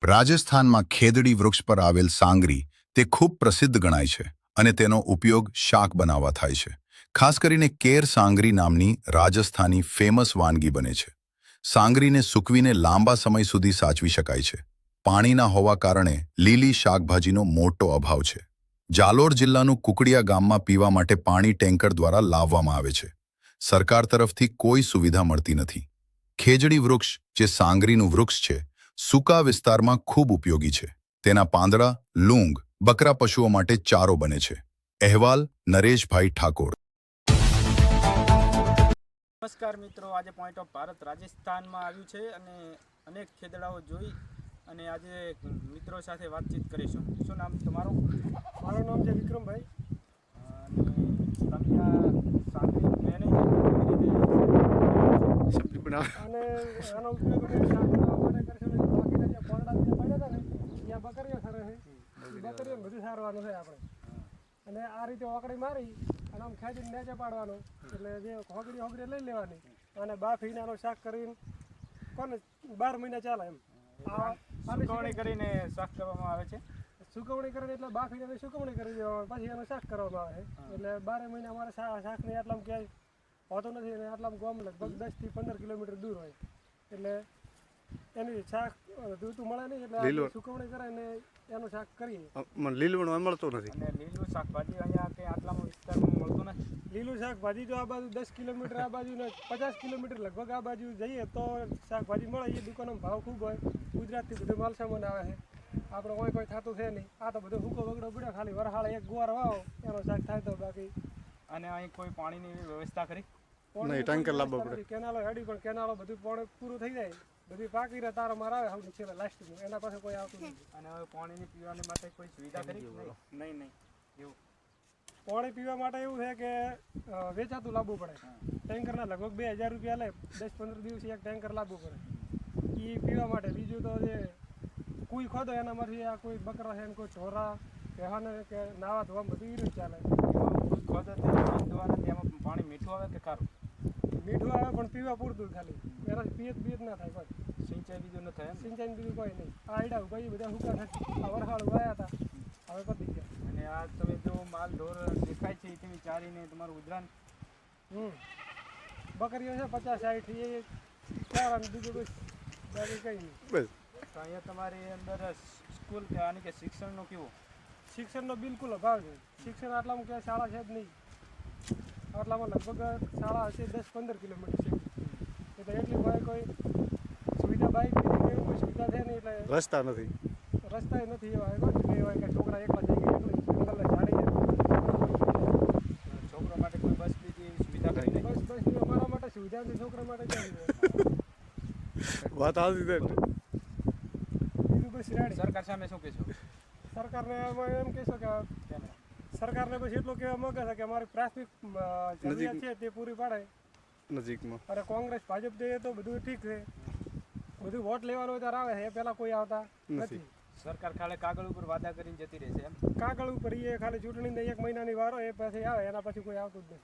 રાજસ્થાનમાં ખેદડી વૃક્ષ પર આવેલ સાંગરી તે ખૂબ પ્રસિદ્ધ ગણાય છે અને તેનો ઉપયોગ શાક બનાવવા થાય છે. ખાસ કરીને કેર સાંગરી નામની રાજસ્થાની ફેમસ વાનગી બને છે. સાંગરીને સૂકવીને લાંબા સમય સુધી સાચવી શકાય છે. પાણીના હોવા કારણે લીલી શાકભાજીનો મોટો અભાવ છે. જાલોર જિલ્લાનું કુકડિયા ગામમાં પીવા માટે પાણી ટેન્કર દ્વારા લાવવામાં આવે છે. સરકાર તરફથી કોઈ સુવિધા મળતી નથી. ખેજડી વૃક્ષ જે સાંગરીનું વૃક્ષ છે, સૂકા વિસ્તારમાં ખૂબ ઉપયોગી છે. તેના પાંદડા, લૂંગ, બકરા પશુઓ માટે ચારો બને છે. અહેવાલ નરેશભાઈ ઠાકોર. નમસ્કાર મિત્રો, આજે પોઈન્ટ ઓફ ભારત રાજસ્થાનમાં આવ્યું છે અને અનેક ખેદડાઓ જોઈ અને આજે મિત્રો સાથે વાતચીત કરીશું. શું નામ તમારું? મારું નામ છે વિક્રમભાઈ. અને તમે આ સાંગરી મેનેજ અને આનો ઉપયોગ અમે શાક બનાવવા માટે કરશું. બાકીના જે પાંદડા જે પડ્યા હતા ને ત્યાં બકરીઓ સરે છે. બકરીઓ બધું સારવાનું છે આપણે. અને આ રીતે ઓકડી મારી અને આમ ખેંચીને નીચે પાડવાનું. એટલે જે હોગડી લઈ લેવાની અને બાફીનાનો શાક કરીને કોને 12 મહિના ચાલે એમ. સુકવણી કરીને શાક કરવામાં આવે છે. સુકવણી કરીને એટલે બાફીને સુકવણી કરી દેવામાં પછી એનું શાક કરવામાં આવે છે. એટલે 12 મહિના અમારે શાકને આટલામાં ક્યાંય હોતો નથી અને આટલામાં ગામ લગભગ 10 થી 15 કિલોમીટર દૂર હોય. એટલે એની શાક દૂધ મળે નહીં એટલે સુકવણી કરે ને એનું શાક કરીએ. લીલું મળતું નથી અને લીલું શાકભાજી અહીંયા કંઈ આટલામાં વિસ્તારમાં મળતું નથી. લીલું શાકભાજી તો આ બાજુ 10 કિલોમીટર આ બાજુ ને 50 કિલોમીટર લગભગ આ બાજુ જઈએ તો શાકભાજી મળે. એ દુકાનોમાં ભાવ ખૂબ હોય. ગુજરાતથી બધું માલ સામાન આવે છે. આપણે કોઈ થતું છે નહીં. આ તો બધું સૂકો બગડો પડ્યો. ખાલી વરહાળે એક ગુવાર વાવો એનો શાક થાય તો બાકી. અને અહીં કોઈ પાણીની વ્યવસ્થા કરી? નહીં, ટેન્કર લાવવા પડે. કેનાલો હેડી પણ કેનાલો બધું પાણી પૂરું થઈ જાય. બધી પાકી રહે તારો માર આવે સૌથી છેલ્લે લાસ્ટમાં. એના પાસે કોઈ આવતું નથી. અને હવે પાણીની પીવાની માટે કોઈ સુવિધા કરી? નહીં એવું પાણી પીવા માટે એવું છે કે વેચાતું લાવવું પડે. ટેન્કરના લગભગ 2000 રૂપિયા લે. 10-15 દિવસે એક ટેન્કર લાવવું પડે એ પીવા માટે. બીજું તો જે કોઈ ખોદો એનામાંથી આ કોઈ બકરા છે કોઈ ઢોરા કહેવાને કે નાવા ધોવા બધું એ ચાલે. ખોદો ધોવાના તેમાં પાણી મીઠું આવે કે ખારું? મીઠું આવે પણ પીવા પૂરતું ખાલી. એનાથી પિયત ના થાય કોઈ. સિંચાઈ બીજું ન થાય? સિંચાઈ બીજું કોઈ નહીં. આ આઈડા ભાઈ બધા હુકા થાય. આ વરસાદ વાયા હતા હવે પતી ગયા. અને આ તમે જો માલ ઢોર દેખાય છે તેની ચારીને તમારું ગુજરાન? બકરીઓ છે 50-60 એ ચાર બીજું કોઈ બાકી કંઈ નહીં. બસ તો અહીંયા તમારી અંદર સ્કૂલ કે આની કે શિક્ષણનો કેવો? શિક્ષણનો બિલકુલ અભાવ છે. શિક્ષણ આટલામાં ક્યાંય શાળા છે જ નહીં. આટલામાં લગભગ શાળા હશે 10-15 કિલોમીટર છે. એટલે એટલી હોય કોઈ સુવિધા બાઇકની એવી કોઈ સુવિધા છે નહીં. એટલે રસ્તા નથી. રસ્તા નથી એવા હોય કે છોકરા એકલા જઈ ગયા જંગલને ઝાડી છોકરા માટે કોઈ બસ બીજી સુવિધા કરી નહીં? બસ અમારા માટે સુવિધા નથી. છોકરા માટે ક્યાં વાત આવી છે. બીજું બસ રેડી. સરકાર સામે શું કહેશો? સરકારને એમ કહેશો કે સરકારને બસ એટલું કહેવા માંગે છે કે અમારી પ્રાથમિક જરૂરિયાત છે તે પૂરી પાડે નજીકમાં. અને કોંગ્રેસ ભાજપ દે તો બધું ઠીક છે. બધું વોટ લેવાનો ત્યારે આવે છે. એ પહેલાં કોઈ આવતા નથી. સરકાર ખાલી કાગળ ઉપર વાદા કરીને જતી રહેશે એમ? કાગળ ઉપર એ ખાલી ચૂંટણીને 1 મહિનાની વાર હોય એ પછી આવે. એના પછી કોઈ આવતું જ નથી.